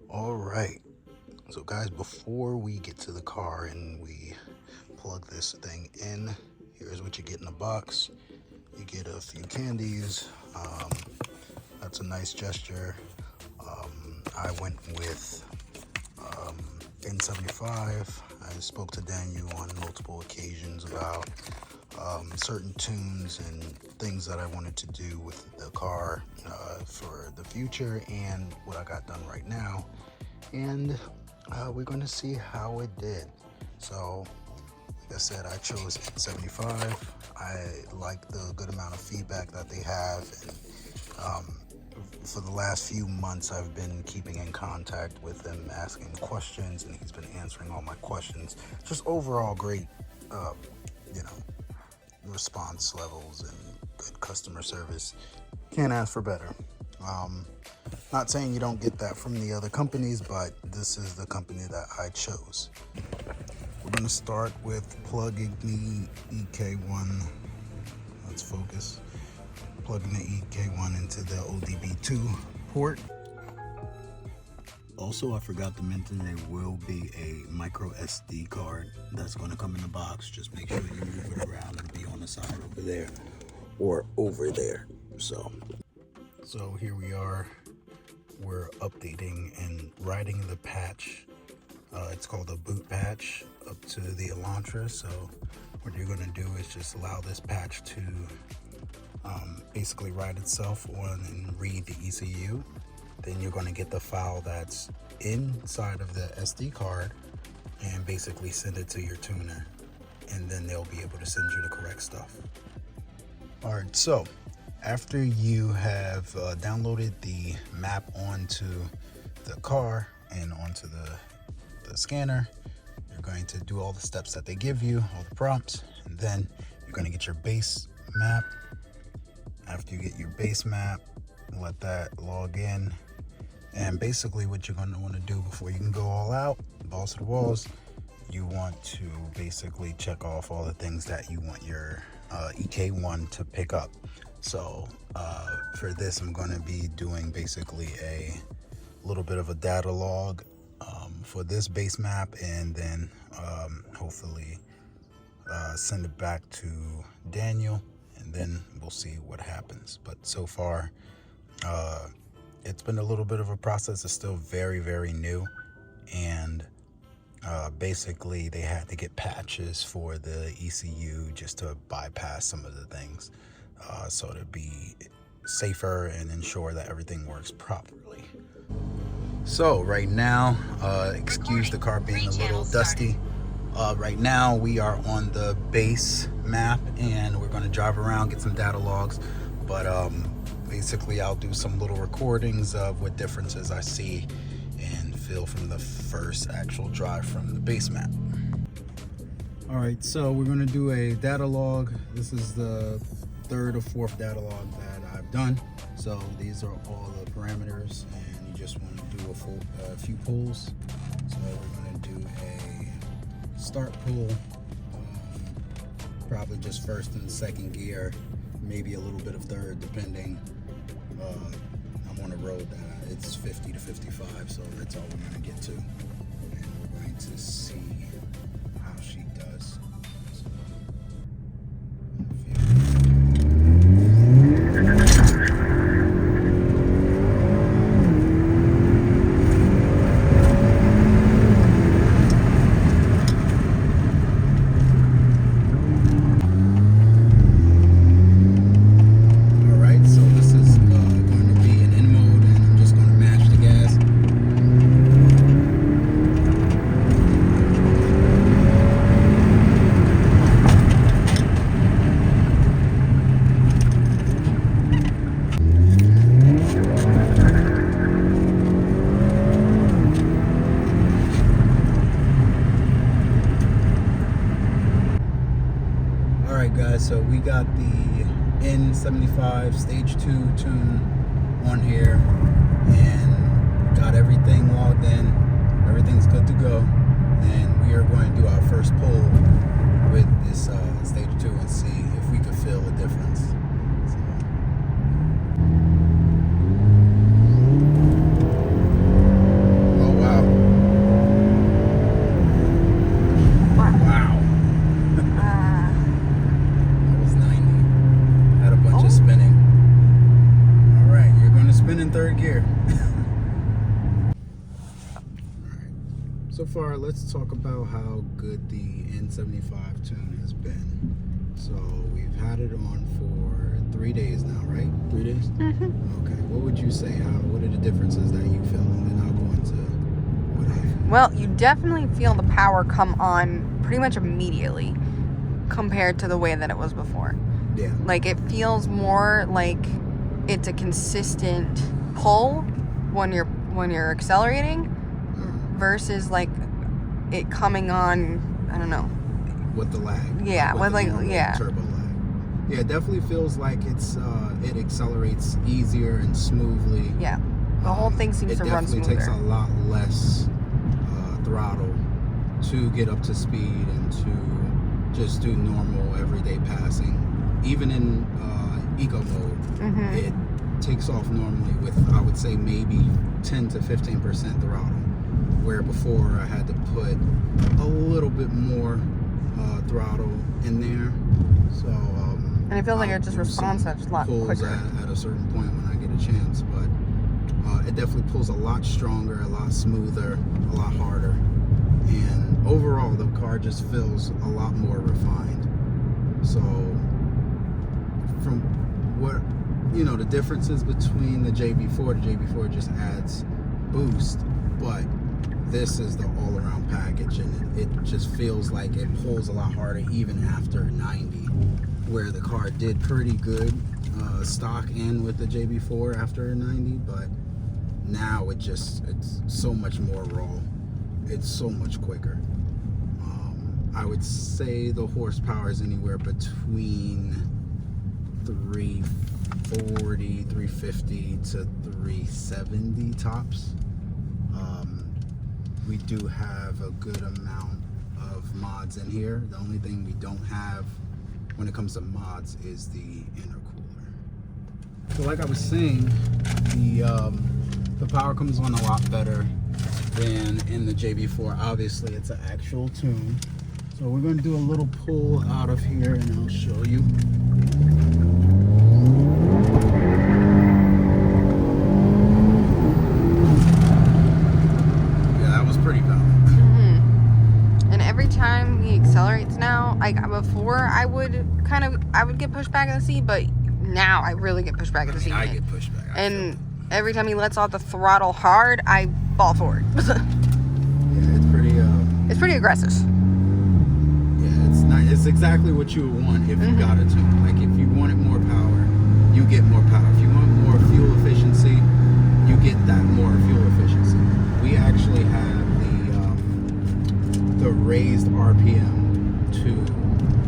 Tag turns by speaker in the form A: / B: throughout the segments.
A: All right, so guys, before we get to the car and we plug this thing in, here's what you get in the box. You get a few candies. That's a nice gesture. I went with n75. I spoke to Daniel on multiple occasions about certain tunes and things that I wanted to do with the car for the future and what I got done right now. And we're going to see how it did. So, like I said, I chose n75. I like the good amount of feedback that they have. And for the last few months, I've been keeping in contact with him, asking questions, and he's been answering all my questions. Just overall great, response levels and good customer service. Can't ask for better. Not saying you don't get that from the other companies, but this is the company that I chose. We're going to start with plugging the Ek1. Let's focus. Plugging the Ek1 into the ODB2 port. Also, I forgot to mention there will be a micro SD card that's going to come in the box. Just make sure you move it around and be on the side over there or over there. So here we are. We're updating and writing the patch. It's called a boot patch up to the Elantra. So what you're going to do is just allow this patch to basically write itself on and read the ECU. Then you're going to get the file that's inside of the SD card and basically send it to your tuner, and then they'll be able to send you the correct stuff. All right, so after you have downloaded the map onto the car and onto the scanner, you're going to do all the steps that they give you, all the prompts, and then you're going to get your base map. After you get your base map, let that log in. And basically what you're going to want to do before you can go all out, balls to the walls, you want to basically check off all the things that you want your Ek1 to pick up. So for this, I'm going to be doing basically a little bit of a data log for this base map, and then hopefully send it back to Daniel, and then we'll see what happens. But so far, it's been a little bit of a process. It's still very, very new. And basically they had to get patches for the ECU just to bypass some of the things, so to be safer and ensure that everything works properly. So right now, excuse the car being a little dusty. Right now we are on the base map and we're going to drive around, get some data logs. But basically I'll do some little recordings of what differences I see and feel from the first actual drive from the base map. All right, so we're going to do a data log. This is the third or fourth data log that I've done. So these are all the parameters, and you just want to do a few pulls. So we're going to do a start pull, probably just first and second gear, maybe a little bit of third depending. I'm on a road that it's 50 to 55, so that's all we're going to get to, and we're going to see how she does. So, guys, so we got the N75 stage 2 tune on here and got everything logged in. Everything's good to go, and we are going to do our first pull with this stage 2 and see if we can feel a difference. So. So far, let's talk about how good the N75 tune has been. So we've had it on for 3 days now, right? 3 days?
B: Mm-hmm.
A: Okay. What would you say? What are the differences that you feel? And then I'll go into what I feel.
B: Well, you definitely feel the power come on pretty much immediately compared to the way that it was before.
A: Yeah.
B: Like, it feels more like it's a consistent pull when you're accelerating versus like it coming on, I don't know.
A: With the lag.
B: Yeah,
A: with
B: like
A: the turbo lag. Yeah, it definitely feels like it accelerates easier and smoothly.
B: Yeah. The whole thing seems to run smoother.
A: It definitely takes a lot less throttle to get up to speed and to just do normal everyday passing. Even in eco mode, it takes off normally with, I would say, maybe 10 to 15% throttle, where before I had to put a little bit more throttle in there. So
B: and it feels like it just responds a lot quicker
A: at a certain point when I get a chance, but it definitely pulls a lot stronger, a lot smoother, a lot harder, and overall the car just feels a lot more refined. So from what the differences between the JB4 just adds boost, but this is the all-around package, and it just feels like it pulls a lot harder even after 90, where the car did pretty good stock and with the JB4 after 90, but now it's so much more raw. It's so much quicker. I would say the horsepower is anywhere between 340, 350 to 370 tops. We do have a good amount of mods in here. The only thing we don't have when it comes to mods is the intercooler. So like I was saying, the power comes on a lot better than in the JB4. Obviously, it's an actual tune. So we're going to do a little pull out of here and I'll show you.
B: Like before, I would get pushed back in the seat, but now I really get pushed back in the seat.
A: I get pushed back.
B: And every time he lets off the throttle hard, I fall forward.
A: Yeah, it's pretty.
B: It's pretty aggressive.
A: Yeah, it's nice. It's exactly what you would want if you got a tune. Like if you wanted more power, you get more power. If you want more fuel efficiency, you get that more fuel efficiency. We actually have the raised RPM to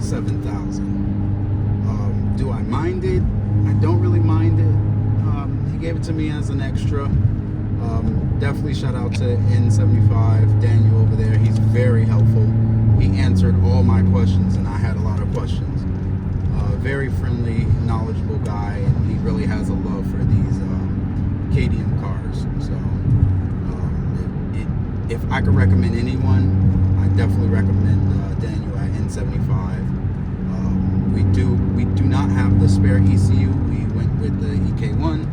A: 7,000. Do I mind it? I don't really mind it. He gave it to me as an extra. Definitely shout out to N75, Daniel over there. He's very helpful. He answered all my questions, and I had a lot of questions. Very friendly, knowledgeable guy, and he really has a love for these KDM cars. So if I could recommend anyone, I definitely recommend Daniel at N75. We do not have the spare ECU. We went with the Ek1.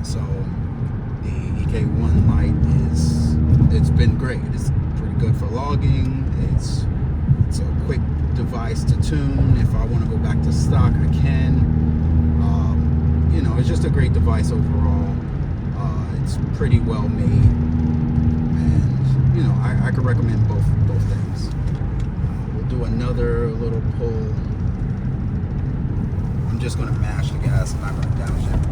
A: So the Ek1 Lite it's been great. It's pretty good for logging. It's a quick device to tune. If I want to go back to stock, I can. It's just a great device overall. It's pretty well made, and I could recommend both things. We'll do another little pull. I'm just gonna mash the gas. I'm not gonna downshift.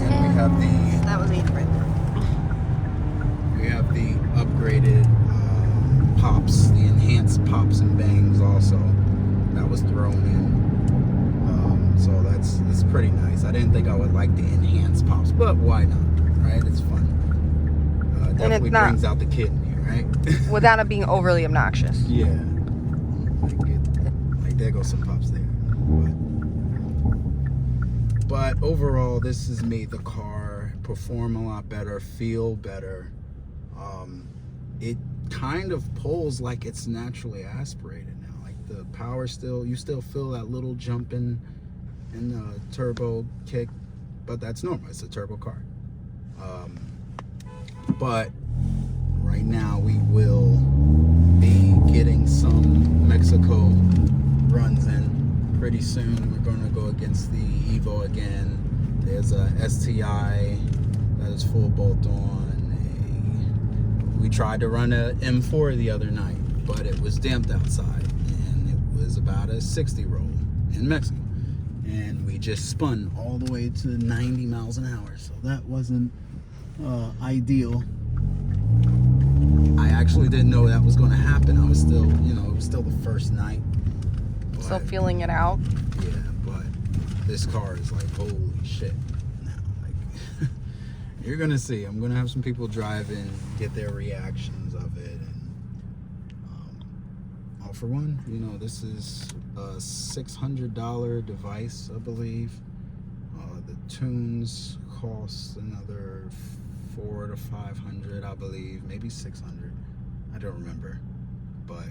A: And we have the.
B: That was me right there.
A: We have the upgraded pops, the enhanced pops and bangs also that was thrown in. So that's pretty nice. I didn't think I would like the enhanced pops, but why not? Right? It's fun. Definitely brings out the kid in you, right?
B: Without it being overly obnoxious.
A: Yeah. Like there goes some pops there. But overall, this has made the car perform a lot better, feel better. It kind of pulls like it's naturally aspirated now. Like the power you still feel that little jump in the turbo kick, but that's normal. It's a turbo car. But right now we will be getting some Mexico runs in pretty soon. We're going to go against the Evo again. There's a STI that is full bolt on. We tried to run a M4 the other night, but it was damped outside, and it was about a 60 roll in Mexico. And we just spun all the way to 90 miles an hour, so that wasn't ideal. I actually didn't know that was going to happen. I was still, it was still the first night.
B: Still feeling it out.
A: Yeah, but this car is like, holy shit. Now, like, you're going to see. I'm going to have some people drive in, get their reactions of it. And all for one, this is a $600 device, I believe. The tunes cost another $400 to $500, I believe, maybe $600. I don't remember, but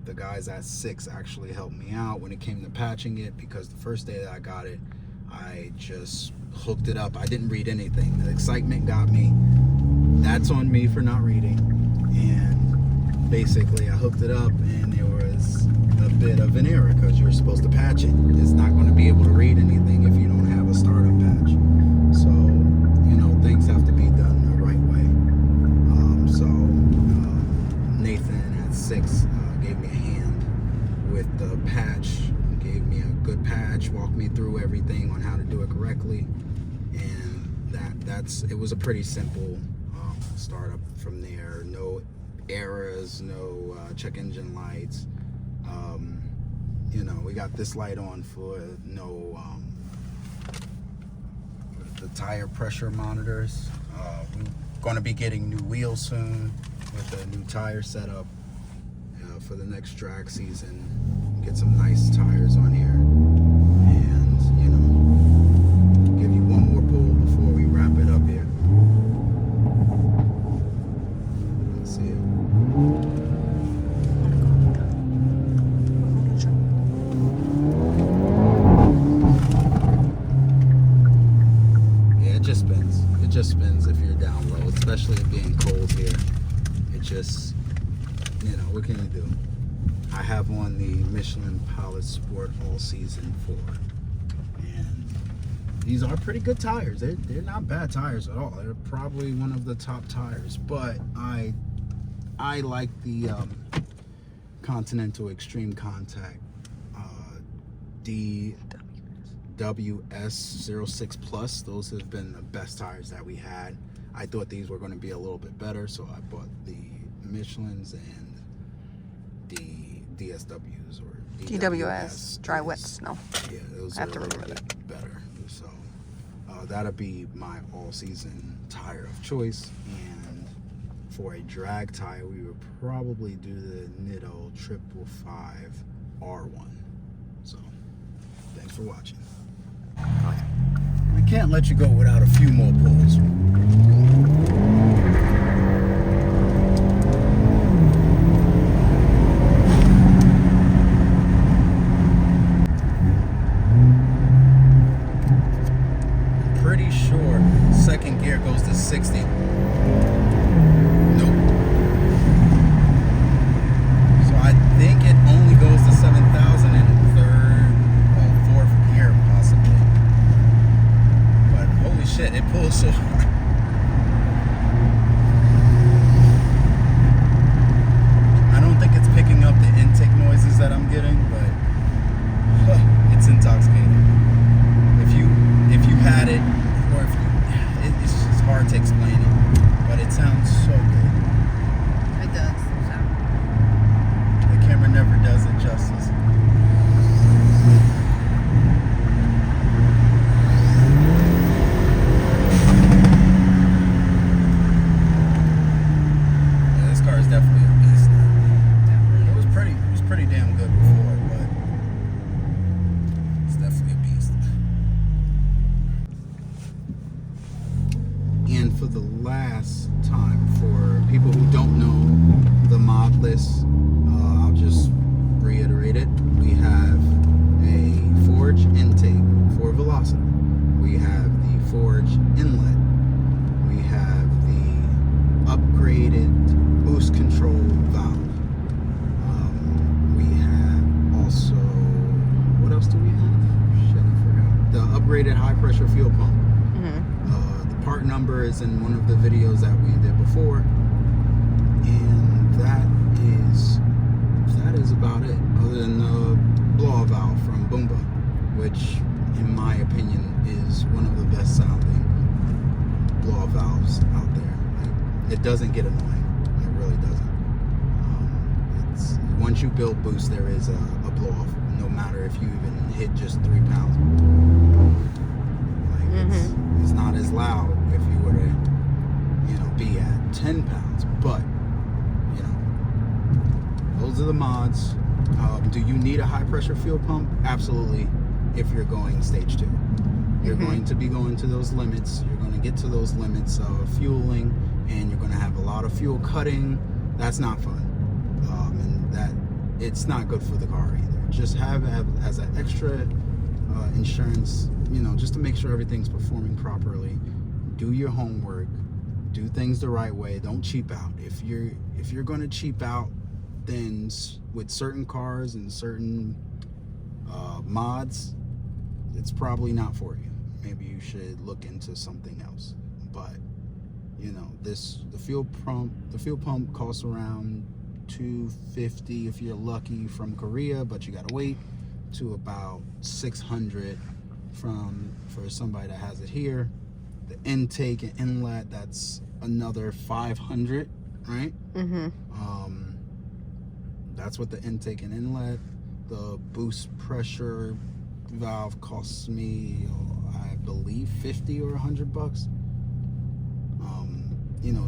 A: the guys at Six actually helped me out when it came to patching it, because the first day that I got it, I just hooked it up. I didn't read anything. The excitement got me. That's on me for not reading. And basically, I hooked it up, and there was a bit of an error because you're supposed to patch it. It's not going to be able to read anything if you don't have a startup patch. So, things have to be done the right way. Nathan at Six gave me a hand with the patch, gave me a good patch, walked me through everything on how to do it correctly, and it was a pretty simple startup from there. No errors, no check engine lights. We got this light on for no the tire pressure monitors. We're going to be getting new wheels soon with a new tire setup for the next drag season. Get some nice tires on here, and give you one more pull before we wrap it up here. Let's see it. It just spins if you're down low, especially it being cold here. It just, what can you do? I have on the Michelin Pilot Sport All Season 4, and these are pretty good tires. They're not bad tires at all. They're probably one of the top tires, but I like the Continental Extreme Contact DWS06 Plus. Those have been the best tires that we had. I thought these were going to be a little bit better, so I bought the Michelins and the DSWs or
B: DWS, dry wet snow.
A: Yeah, those
B: I have
A: are
B: to
A: a
B: remember
A: little bit better. So that'll be my all-season tire of choice. And for a drag tire, we would probably do the Nitto 555 R1. So thanks for watching. We can't let you go without a few more pulls. Pretty sure second gear goes to 60. Nope. So I think it only goes to 7,000 in third or fourth gear possibly. But holy shit, it pulls so hard. I don't think it's picking up the intake noises that I'm getting, but it's intoxicating. If you had it, or if it's just hard to explain it, but it sounds so good.
B: It does.
A: The camera never does it justice. Yeah, this car is definitely a beast. It was pretty damn good before, but it's definitely a beast. And for the last time, for people who don't know the mod list, I'll just reiterate it. We have a forge intake for Velocity. integrated high pressure fuel pump.
B: Mm-hmm.
A: The part number is in one of the videos that we did before, and that is about it. Other than the blow-off valve from Boomba, which, in my opinion, is one of the best sounding blow-off valves out there. Like, it doesn't get annoying. It really doesn't. It's once you build boost, there is a blow-off. No matter if you even hit just 3 pounds. Like it's not as loud if you were to, be at 10 pounds. But, those are the mods. Do you need a high pressure fuel pump? Absolutely. If you're going stage 2, you're going to be going to those limits. You're going to get to those limits of fueling, and you're going to have a lot of fuel cutting. That's not fun, and that it's not good for the car either. Just have as an extra insurance, just to make sure everything's performing properly. Do your homework. Do things the right way. Don't cheap out. If you're going to cheap out, then with certain cars and certain mods, it's probably not for you. Maybe you should look into something else. But the fuel pump costs around $250 if you're lucky from Korea, but you gotta wait, to about $600 for somebody that has it here. The intake and inlet, that's another $500, right? That's what the intake and inlet. The boost pressure valve costs me, I believe, $50 or $100.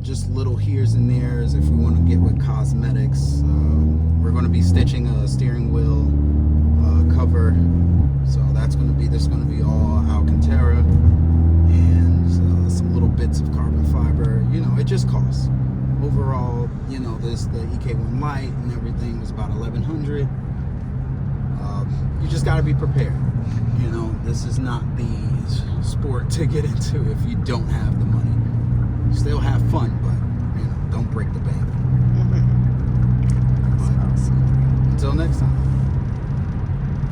A: Just little here's and there's. If we want to get with cosmetics, we're going to be stitching a steering wheel cover, so this is going to be all Alcantara, and some little bits of carbon fiber. It just costs. Overall, the Ek1 Lite and everything was about $1,100. You just got to be prepared. This is not the sport to get into if you don't have the money. Still have fun, but don't break the bank. But until next time,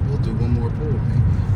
A: we'll do one more pull maybe.